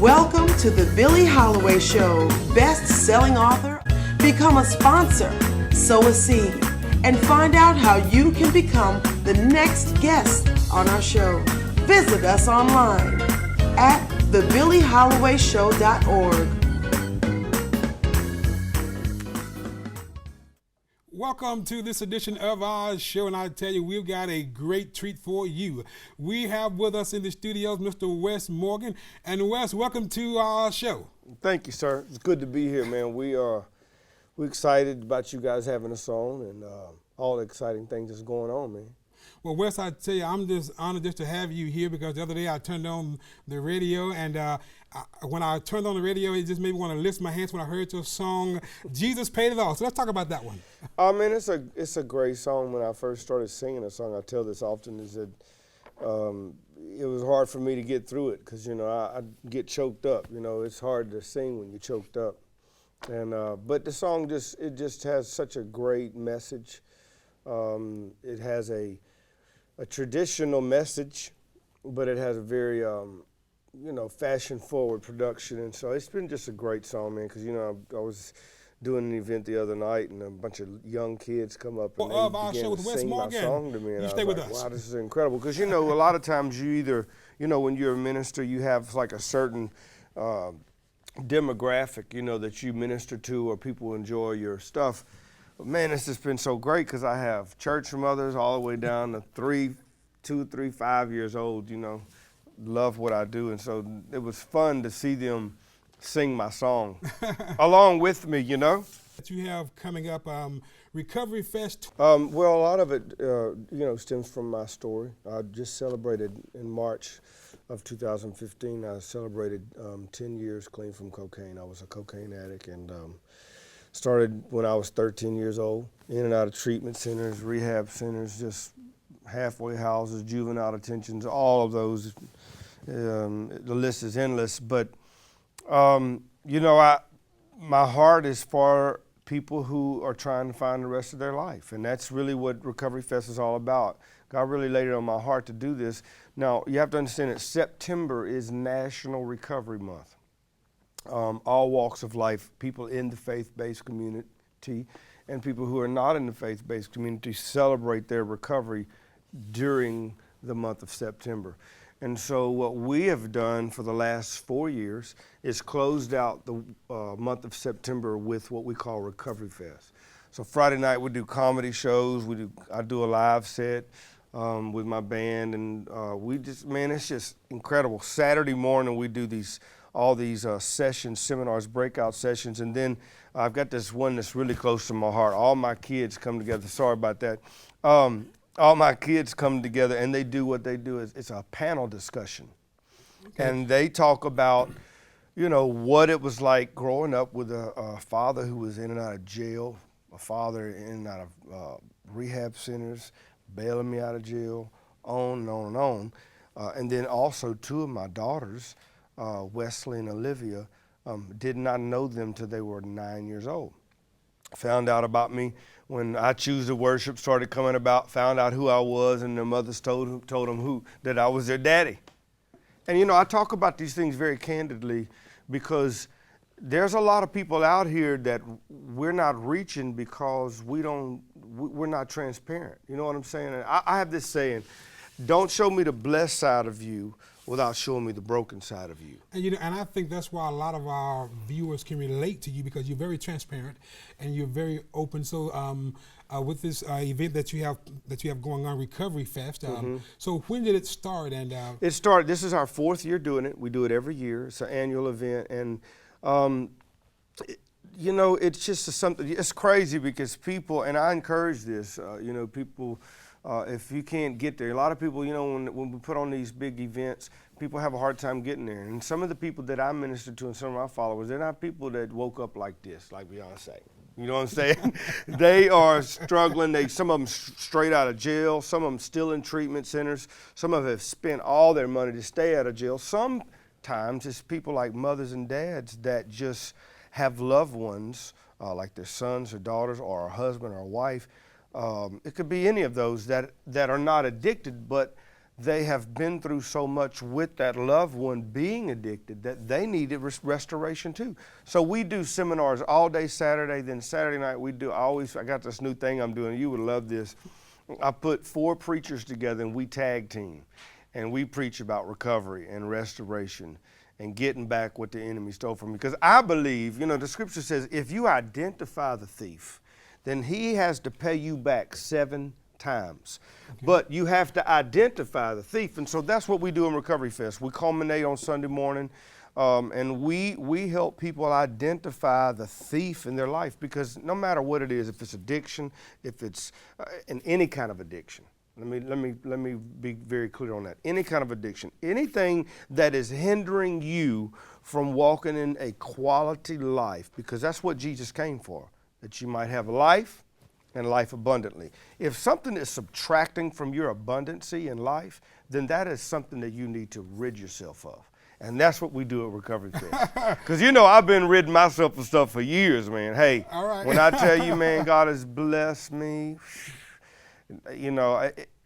Welcome to the Billie Holloway Show. Best-selling author, become a sponsor, sow a seed, and find out how you can become the next guest on our show. Visit us online at thebilliehollowayshow.org. Welcome to this edition of our show, and I tell you, we've got a great treat for you. We have with us in the studios Mr. Wess Morgan. And Wess, welcome to our show. Thank you, sir. It's good to be here, man. We're excited about you guys having us on and all the exciting things that's going on, man. Well, Wess, I tell you, I'm just honored just to have you here because the other day I turned on the radio, and when I turned on the radio, it just made me want to lift my hands when I heard your song, Jesus Paid It All. So let's talk about that one. Oh, man, it's a great song. When I first started singing a song, I tell this often, is that it was hard for me to get through it because, you know, I get choked up. You know, it's hard to sing when you're choked up. And but the song just has such a great message. It has a traditional message, but it has a very, fashion-forward production. And so it's been just a great song, man, because, you know, I was doing an event the other night, and a bunch of young kids come up and they began to sing my song to me. And I was like, wow, this is incredible. Because, you know, a lot of times you either, you know, when you're a minister, you have like a certain demographic, you know, that you minister to or people enjoy your stuff. But man, it's just been so great because I have church mothers all the way down to 2, 3, 5 years old, you know, love what I do. And so it was fun to see them sing my song along with me, you know. That you have coming up, Recovery Fest. Well, a lot of it, stems from my story. I just celebrated in March of 2015. I celebrated 10 years clean from cocaine. I was a cocaine addict and started when I was 13 years old, in and out of treatment centers, rehab centers, just halfway houses, juvenile detentions, all of those. The list is endless, but my heart is for people who are trying to find the rest of their life, and that's really what Recovery Fest is all about. God really laid it on my heart to do this. Now, you have to understand that September is National Recovery Month. All walks of life, people in the faith-based community and people who are not in the faith-based community celebrate their recovery during the month of September. And so what we have done for the last 4 years is closed out the month of September with what we call Recovery Fest. So Friday night we do comedy shows, I do a live set with my band, and it's just incredible. Saturday morning we do all these sessions, seminars, breakout sessions, and then I've got this one that's really close to my heart. All my kids come together, sorry about that. All my kids come together and they do what they do it's a panel discussion. Okay. And they talk about, you know, what it was like growing up with a father who was in and out of jail, a father in and out of rehab centers, bailing me out of jail, on and on and on. And then also 2 of my daughters, Wesley and Olivia, did not know them till they were 9 years old. Found out about me when I Choose to Worship started coming about, found out who I was, and their mothers told them that I was their daddy. And you know, I talk about these things very candidly because there's a lot of people out here that we're not reaching because we're not transparent. You know what I'm saying? And I have this saying, don't show me the blessed side of you without showing me the broken side of you. And I think that's why a lot of our viewers can relate to you because you're very transparent and you're very open. So with this event that you have going on, Recovery Fest. So when did it start? And it started. This is our 4th year doing it. We do it every year. It's an annual event, and it's just something. It's crazy because people, and I encourage this. People. If you can't get there, a lot of people, you know, when we put on these big events, people have a hard time getting there. And some of the people that I minister to and some of my followers, they're not people that woke up like this, like Beyonce. You know what I'm saying? They are struggling. Some of them straight out of jail. Some of them still in treatment centers. Some of them have spent all their money to stay out of jail. Sometimes it's people like mothers and dads that just have loved ones, like their sons or daughters or a husband or a wife. It could be any of those that are not addicted, but they have been through so much with that loved one being addicted that they needed restoration too. So we do seminars all day Saturday, then Saturday night I got this new thing I'm doing, you would love this. I put 4 preachers together and we tag team, and we preach about recovery and restoration and getting back what the enemy stole from you. Because I believe, the scripture says if you identify the thief, then he has to pay you back 7 times. Okay. But you have to identify the thief. And so that's what we do in Recovery Fest. We culminate on Sunday morning, and we help people identify the thief in their life, because no matter what it is, if it's addiction, if it's in any kind of addiction, let me be very clear on that. Any kind of addiction, anything that is hindering you from walking in a quality life, because that's what Jesus came for, that you might have life and life abundantly. If something is subtracting from your abundancy in life, then that is something that you need to rid yourself of. And that's what we do at Recovery Fest. Because I've been ridding myself of stuff for years, man. Hey, all right. When I tell you, man, God has blessed me,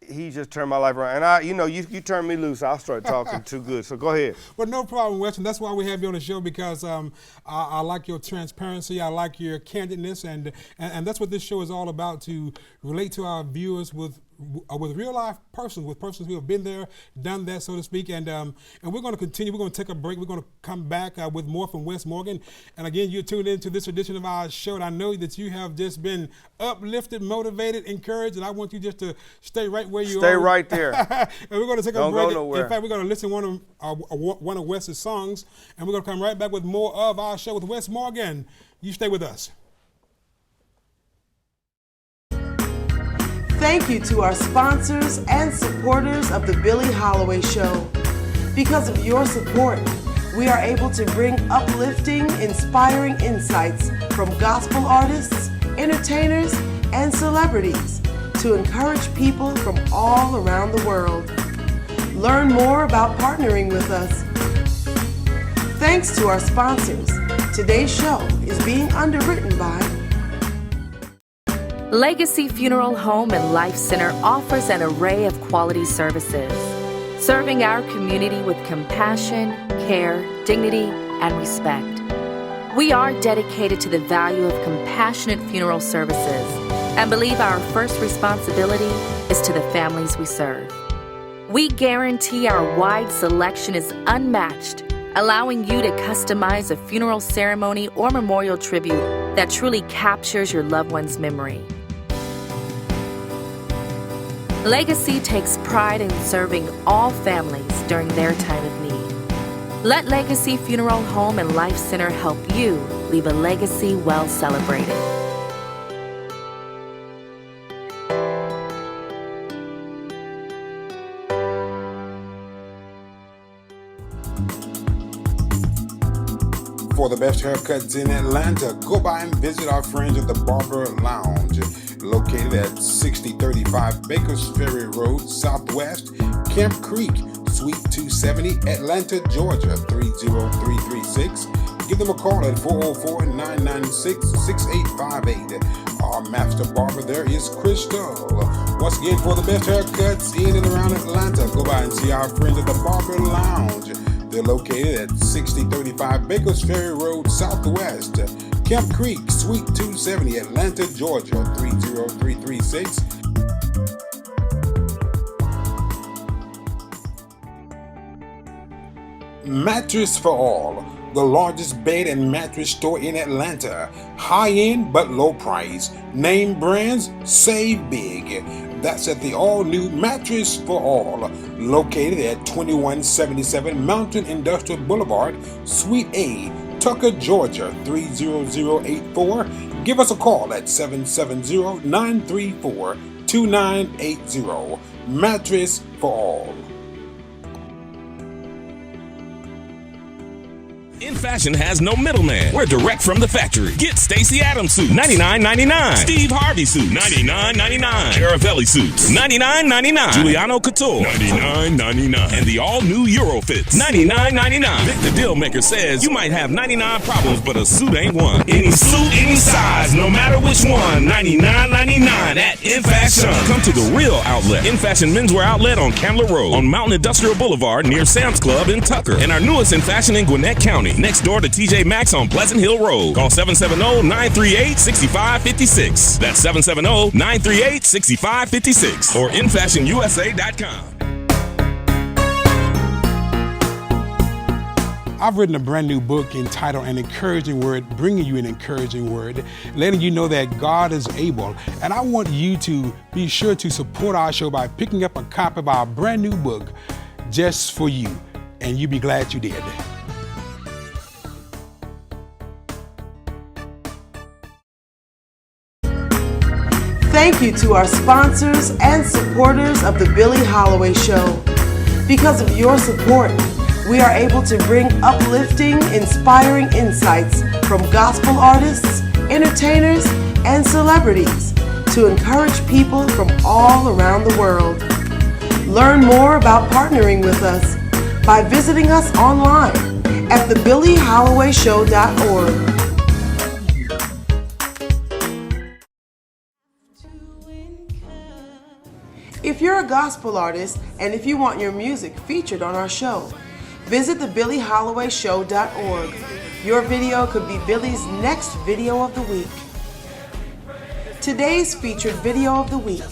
he just turned my life around. And you turn me loose, I'll start talking too good. So go ahead. Well, no problem, Wes. And that's why we have you on the show, because I like your transparency. I like your candidness. And that's what this show is all about, to relate to our viewers with real life persons, with persons who have been there, done that, so to speak. And we're going to continue. We're going to take a break. We're going to come back with more from Wes Morgan. And again, you're tuned into this edition of our show. And I know that you have just been uplifted, motivated, encouraged. And I want you just to stay right where you are. Stay right there. And we're going to take a break. Don't go nowhere. In fact, we're going to listen to one of Wes's songs. And we're going to come right back with more of our show with Wes Morgan. You stay with us. Thank you to our sponsors and supporters of The Billy Holloway Show. Because of your support, we are able to bring uplifting, inspiring insights from gospel artists, entertainers, and celebrities to encourage people from all around the world. Learn more about partnering with us. Thanks to our sponsors, today's show is being underwritten by Legacy Funeral Home and Life Center offers an array of quality services, serving our community with compassion, care, dignity, and respect. We are dedicated to the value of compassionate funeral services and believe our first responsibility is to the families we serve. We guarantee our wide selection is unmatched, allowing you to customize a funeral ceremony or memorial tribute that truly captures your loved one's memory. Legacy takes pride in serving all families during their time of need. Let Legacy Funeral Home and Life Center help you leave a legacy well celebrated. For the best haircuts in Atlanta, go by and visit our friends at the Barber Lounge, located at 6035 Bakers Ferry Road, Southwest, Camp Creek, Suite 270, Atlanta, Georgia, 30336. Give them a call at 404-996-6858. Our master barber there is Crystal. Once again, for the best haircuts in and around Atlanta, go by and see our friends at the Barber Lounge. They're located at 6035 Bakers Ferry Road, Southwest, Camp Creek, Suite 270, Atlanta, Georgia, 30336. Mattress for All, the largest bed and mattress store in Atlanta. High-end but low price. Name brands, save big. That's at the all-new Mattress for All, located at 2177 Mountain Industrial Boulevard, Suite A, Tucker, Georgia, 30084. Give us a call at 770-934-2980. Mattress for All. Fashion has no middleman. We're direct from the factory. Get Stacey Adams suit, $99.99. Steve Harvey suit, $99.99. Caravelli suits, $99.99. Giuliano Couture, $99.99. And the all-new Eurofits, $99.99. Vic the Dealmaker says you might have 99 problems, but a suit ain't one. Any suit, any size, no matter which one, $99.99 at In Fashion. Come to the real outlet, In Fashion Menswear Outlet on Candler Road, on Mountain Industrial Boulevard near Sam's Club in Tucker, and our newest In Fashion in Gwinnett County, next door to TJ Maxx on Pleasant Hill Road. Call 770-938-6556. That's 770-938-6556 or infashionusa.com. I've written a brand new book entitled An Encouraging Word, bringing you an encouraging word, letting you know that God is able. And I want you to be sure to support our show by picking up a copy of our brand new book just for you. And you'll be glad you did. Thank you to our sponsors and supporters of The Billy Holloway Show. Because of your support, we are able to bring uplifting, inspiring insights from gospel artists, entertainers, and celebrities to encourage people from all around the world. Learn more about partnering with us by visiting us online at thebillyhollowayshow.org. If you're a gospel artist and if you want your music featured on our show, visit thebillyhollowayshow.org. Your video could be Billy's next video of the week. Today's featured video of the week.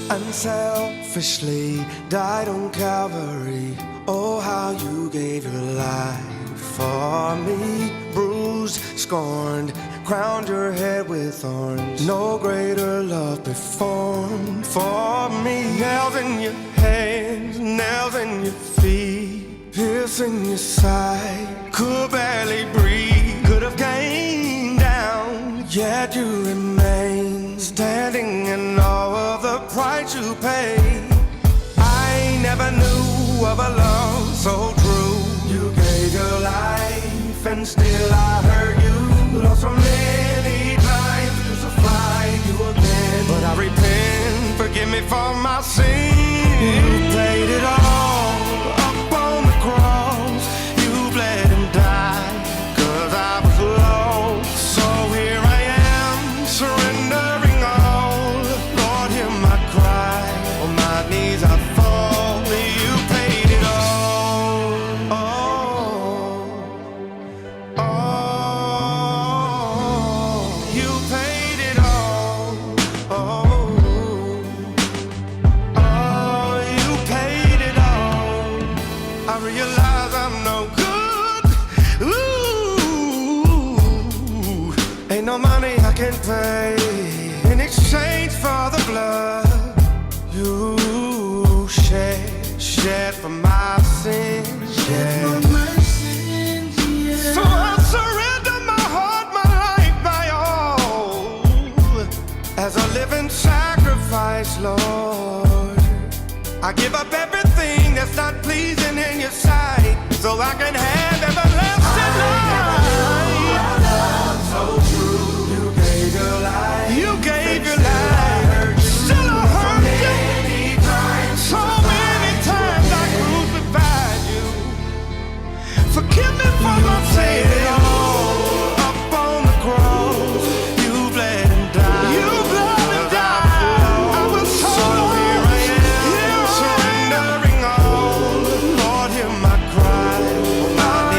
Unselfishly died on Calvary. Oh, how you gave your life for me. Bruised, scorned, crowned your head with thorns. No greater love performed for me. Nails in your hands, nails in your feet, piercing your side. Could barely breathe, could have came down, yet you remain standing in all of the price you paid. I never knew of a love so true. You gave your life and still I heard you. Lost so many times, crucified you again. But I repent, forgive me for my sin. You paid it all up on the cross. You bled and died, 'cause I was lost. So here I am, surrendering all. Lord, hear my cry, on my knees I fall. You paid it all. You paid it all. You paid it all. I realize I'm no good. Ooh, ain't no money I can pay in exchange for the blood you shed for my sins. So I surrender my heart, my life, my all, as a living sacrifice, Lord. I give up everything that's not pleasing in your sight, so I can have everlasting life. So true. You gave your life. You gave your life. Still I hurt you. So many times I crucified you. Forgive me for my sin. Up on the cross, you bled and died. You bled and died. I was so here I am, surrendering all. Lord, hear my cry. My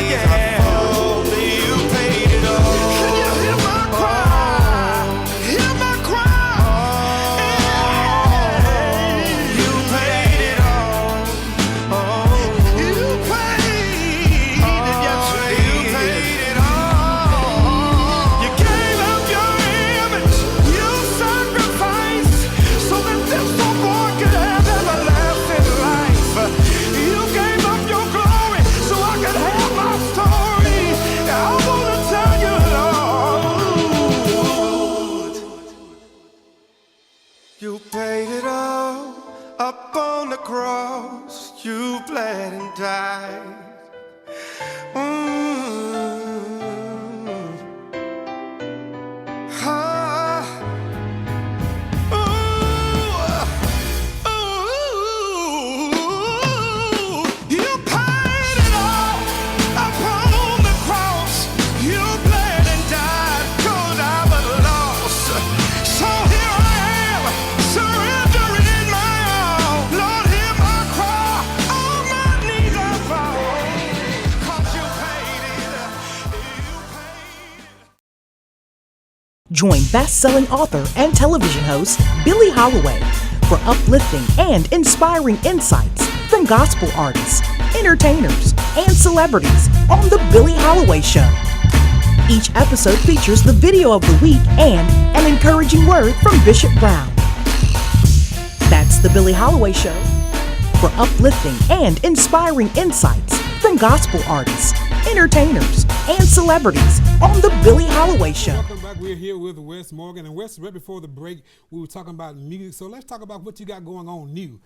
Join best-selling author and television host Billy Holloway for uplifting and inspiring insights from gospel artists, entertainers, and celebrities on The Billy Holloway Show. Each episode features the video of the week and an encouraging word from Bishop Brown. That's The Billy Holloway Show for uplifting and inspiring insights from gospel artists, entertainers, and celebrities on The Billy Holloway Show. Welcome back. We're here with Wess Morgan. And Wess, right before the break, we were talking about music. So let's talk about what you got going on new.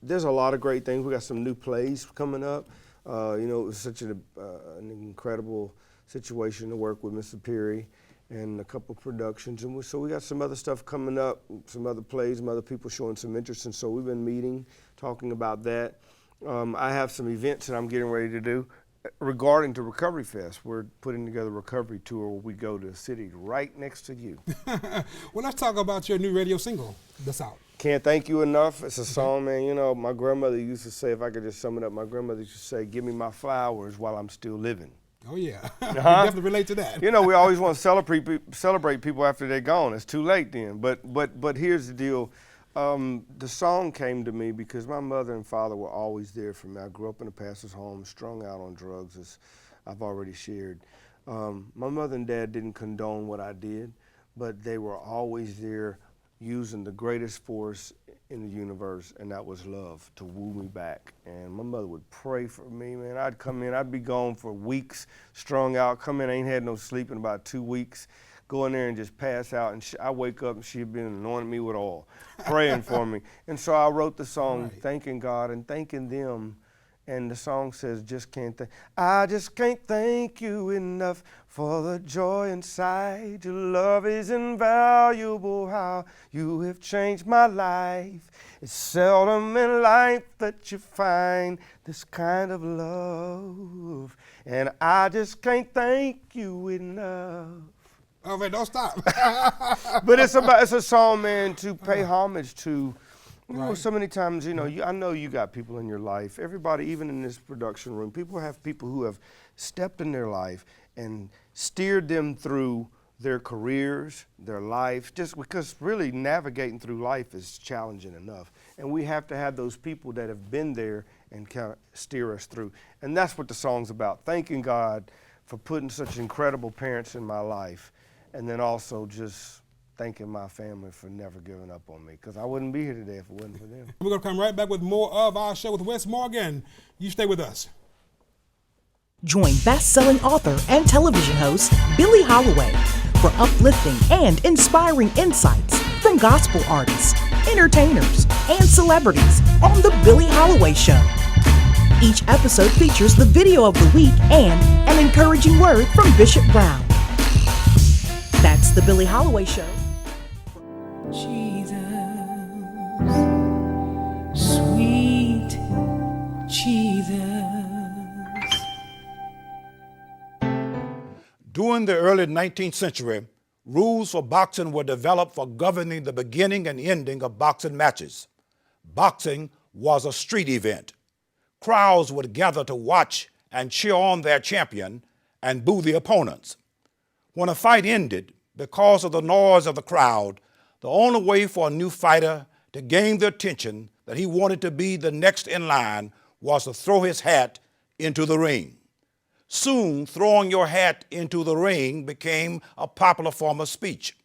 There's a lot of great things. We got some new plays coming up. It was such an incredible situation to work with Mr. Peary and a couple of productions. And so we got some other stuff coming up, some other plays, some other people showing some interest. And so we've been meeting, talking about that. I have some events that I'm getting ready to do regarding to Recovery Fest. We're putting together a recovery tour where we go to a city right next to you. Well, let's talk about your new radio single that's out. Can't Thank You Enough. It's a song, man. You know, my grandmother used to say, if I could just sum it up, my grandmother used to say, give me my flowers while I'm still living. Oh, yeah. We definitely relate to that. You know, we always want to celebrate people after they're gone. It's too late then. But here's the deal. The song came to me because my mother and father were always there for me. I grew up in a pastor's home, strung out on drugs, as I've already shared. My mother and dad didn't condone what I did, but they were always there using the greatest force in the universe, and that was love, to woo me back. And my mother would pray for me, man. I'd come in, I'd be gone for weeks, strung out, come in, I ain't had no sleep in about 2 weeks, go in there and just pass out, and I wake up and she'd been anointing me with oil, praying for me. And so I wrote the song, thanking God and thanking them. And the song says, I just can't thank you enough for the joy inside. Your love is invaluable, how you have changed my life. It's seldom in life that you find this kind of love. And I just can't thank you enough. Oh, man, don't stop. But it's a song, man, to pay homage to. You know, so many times, I know you got people in your life. Everybody, even in this production room, people who have stepped in their life and steered them through their careers, their life, just because really navigating through life is challenging enough. And we have to have those people that have been there and kind of steer us through. And that's what the song's about, thanking God for putting such incredible parents in my life, and then also just thanking my family for never giving up on me, because I wouldn't be here today if it wasn't for them. We're going to come right back with more of our show with Wess Morgan. You stay with us. Join best-selling author and television host Billy Holloway for uplifting and inspiring insights from gospel artists, entertainers, and celebrities on The Billy Holloway Show. Each episode features the video of the week and an encouraging word from Bishop Brown. That's The Billy Holloway Show. Jesus, sweet Jesus. During the early 19th century, rules for boxing were developed for governing the beginning and ending of boxing matches. Boxing was a street event. Crowds would gather to watch and cheer on their champion and boo the opponents. When a fight ended, because of the noise of the crowd, the only way for a new fighter to gain the attention that he wanted to be the next in line was to throw his hat into the ring. Soon, throwing your hat into the ring became a popular form of speech.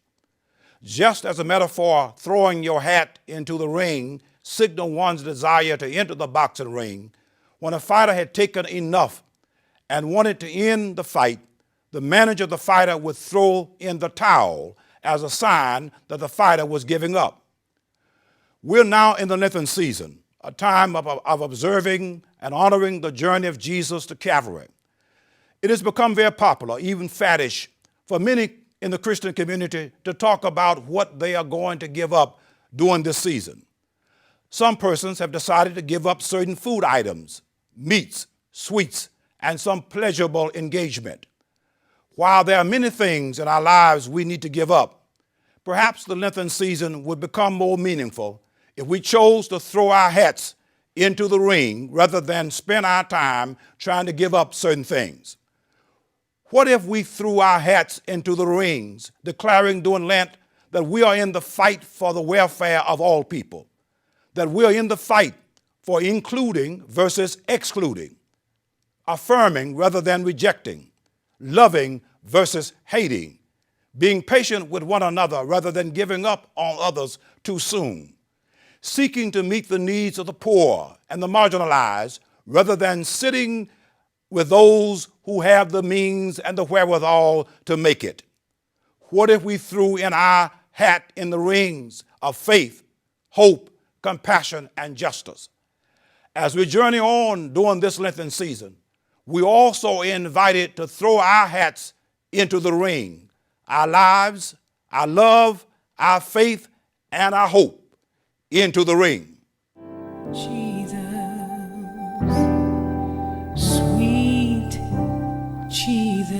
Just as a metaphor, throwing your hat into the ring signaled one's desire to enter the boxing ring, when a fighter had taken enough and wanted to end the fight, the manager of the fighter would throw in the towel as a sign that the fighter was giving up. We're now in the Lenten season, a time of observing and honoring the journey of Jesus to Calvary. It has become very popular, even faddish, for many in the Christian community to talk about what they are going to give up during this season. Some persons have decided to give up certain food items, meats, sweets, and some pleasurable engagement. While there are many things in our lives we need to give up, perhaps the Lenten season would become more meaningful if we chose to throw our hats into the ring rather than spend our time trying to give up certain things. What if we threw our hats into the rings, declaring during Lent that we are in the fight for the welfare of all people, that we are in the fight for including versus excluding, affirming rather than rejecting, loving versus hating, being patient with one another rather than giving up on others too soon, seeking to meet the needs of the poor and the marginalized rather than sitting with those who have the means and the wherewithal to make it? What if we threw in our hat in the rings of faith, hope, compassion, and justice? As we journey on during this Lenten season, we also invited to throw our hats into the ring, our lives, our love, our faith, and our hope into the ring. Jesus, sweet Jesus,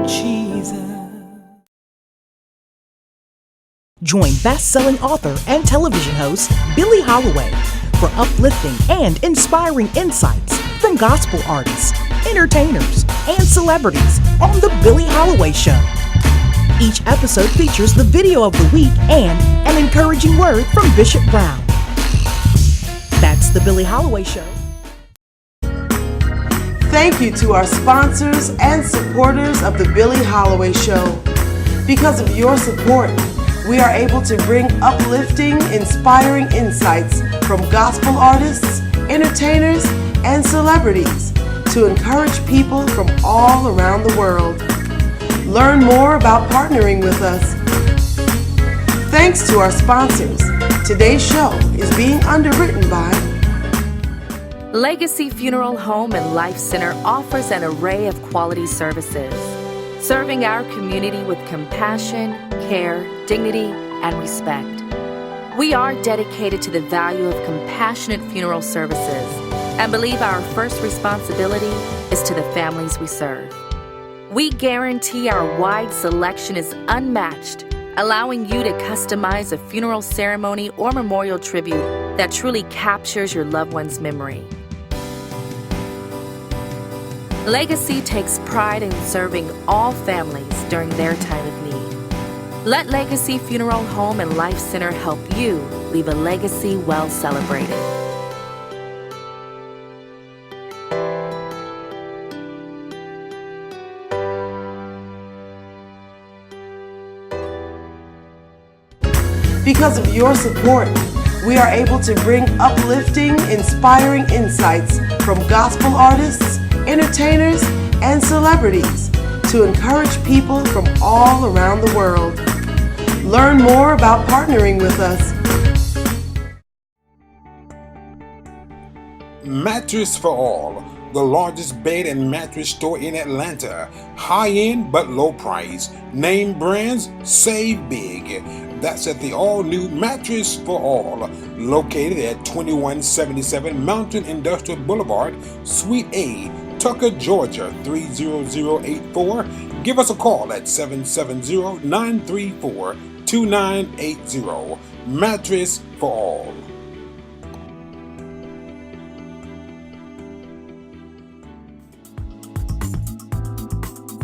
Jesus. Join best-selling author and television host Billy Holloway for uplifting and inspiring insights from gospel artists, entertainers, and celebrities on The Billy Holloway Show. Each episode features the video of the week and an encouraging word from Bishop Brown. That's The Billy Holloway Show. Thank you to our sponsors and supporters of The Billy Holloway Show. Because of your support, we are able to bring uplifting, inspiring insights from gospel artists, entertainers, and celebrities to encourage people from all around the world. Learn more about partnering with us. Thanks to our sponsors, today's show is being underwritten by Legacy Funeral Home and Life Center offers an array of quality services, serving our community with compassion, care, dignity, and respect. We are dedicated to the value of compassionate funeral services and believe our first responsibility is to the families we serve. We guarantee our wide selection is unmatched, allowing you to customize a funeral ceremony or memorial tribute that truly captures your loved one's memory. Legacy takes pride in serving all families during their time of need. Let Legacy Funeral Home and Life Center help you leave a legacy well celebrated. Because of your support, we are able to bring uplifting, inspiring insights from gospel artists, entertainers, and celebrities to encourage people from all around the world. Learn more about partnering with us. Mattress for All, the largest bed and mattress store in Atlanta. High-end but low price. Name brands, save big. That's at the all-new Mattress for All, located at 2177 Mountain Industrial Boulevard, Suite A, Tucker, Georgia, 30084. Give us a call at 770-934-2980. Mattress for All.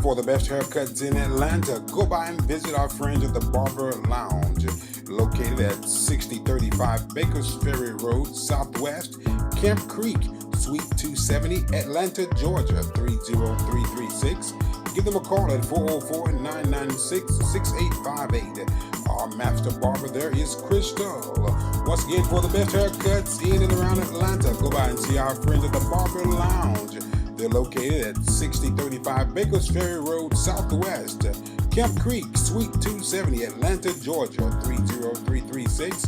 For the best haircuts in Atlanta, go by and visit our friends at the Barber Lounge, located at 6035 Bakers Ferry Road, Southwest, Camp Creek, Suite 270, Atlanta, Georgia, 30336. Give them a call at 404-996-6858. Our master barber there is Crystal. Once again, for the best haircuts in and around Atlanta, go by and see our friends at the Barber Lounge. They're located at 6035 Bakers Ferry Road, Southwest, Camp Creek, Suite 270, Atlanta, Georgia, 30336.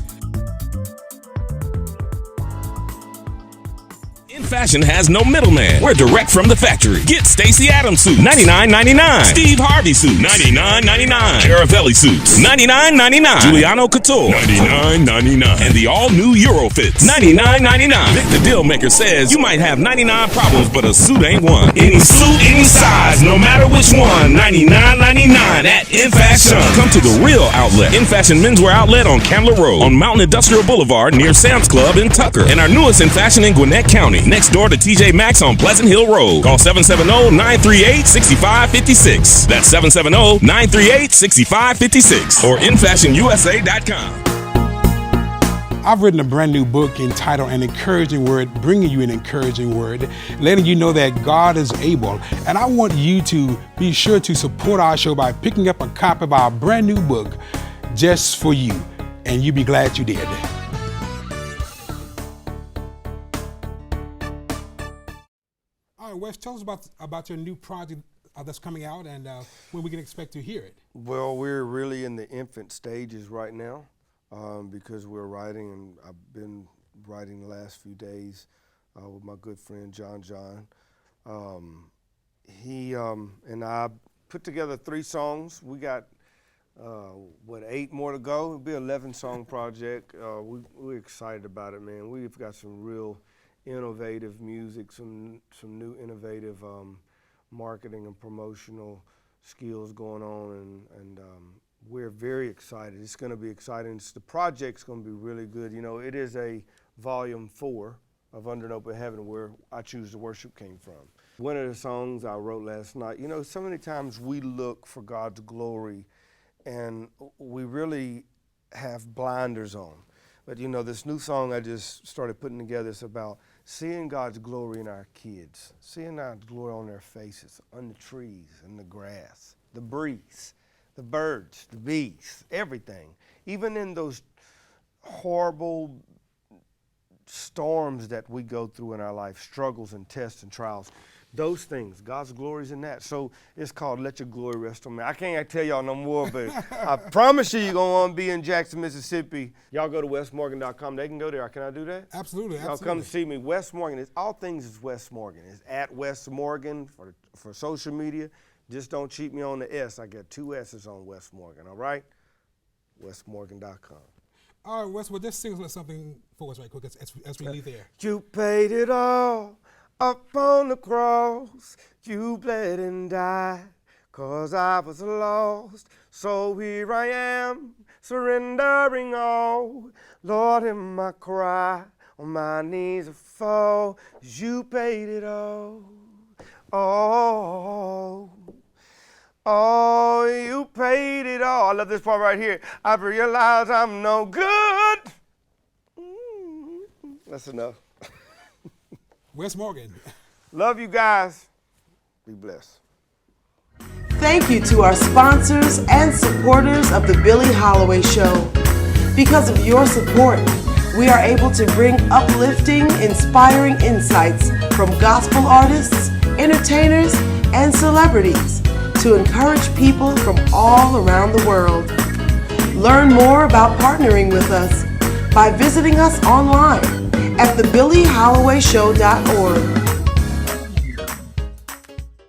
In fashion has no middleman. We're direct from the factory. Get Stacey Adams suit, $99.99. Steve Harvey suit, $99.99. Caravelli suits, $99.99. Giuliano Couture, $99.99. And the all-new Eurofits, $99.99. Vic the Dealmaker says you might have 99 problems, but a suit ain't one. Any suit, any size, no matter which one, $99.99 at In Fashion. Come to the real outlet, In Fashion Menswear Outlet on Candler Road, on Mountain Industrial Boulevard near Sam's Club in Tucker, and our newest In Fashion in Gwinnett County, next next door to TJ Maxx on Pleasant Hill Road. Call 770-938-6556. That's 770-938-6556 or infashionusa.com. I've written a brand new book entitled An Encouraging Word, bringing you an encouraging word, letting you know that God is able. And I want you to be sure to support our show by picking up a copy of our brand new book just for you. And you'll be glad you did. All right, Wes, tell us about your new project that's coming out and when we can expect to hear it. Well, we're really in the infant stages right now. Because we're writing, and I've been writing the last few days with my good friend John. He and I put together 3 songs. We got 8 more to go. It'll be an 11-song project. We're excited about it, man. We've got some real innovative music, some new innovative marketing and promotional skills going on, and we're very excited. It's going to be exciting. The project's going to be really good. You know, it is a volume 4 of Under an Open Heaven, where I Choose to Worship came from. One of the songs I wrote last night, you know, so many times we look for God's glory and we really have blinders on. But you know, this new song I just started putting together is about seeing God's glory in our kids, seeing God's glory on their faces, on the trees, in the grass, the breeze, the birds, the bees, everything. Even in those horrible storms that we go through in our life, struggles and tests and trials, those things, God's glory is in that. So it's called Let Your Glory Rest on Me. I can't tell y'all no more, but I promise you're going to want to be in Jackson, Mississippi. Y'all go to wessmorgan.com. They can go there. Can I do that? Absolutely. Y'all come see me. Wess Morgan. It's all things is Wess Morgan. It's at Wess Morgan for social media. Just don't cheat me on the S. I got 2 S's on Wess Morgan, all right? wessmorgan.com. All right, Wes, well, just sing something for us right quick as we leave there. You paid it all up on the cross. You bled and died 'cause I was lost. So here I am, surrendering all. Lord, hear my cry, on my knees I fall. You paid it all. Oh, you paid it all. I love this part right here. I've realized I'm no good. That's enough. Wess Morgan. Love you guys. Be blessed. Thank you to our sponsors and supporters of The Billy Holloway Show. Because of your support, we are able to bring uplifting, inspiring insights from gospel artists, entertainers, and celebrities to encourage people from all around the world. Learn more about partnering with us by visiting us online at thebillyhollowayshow.org.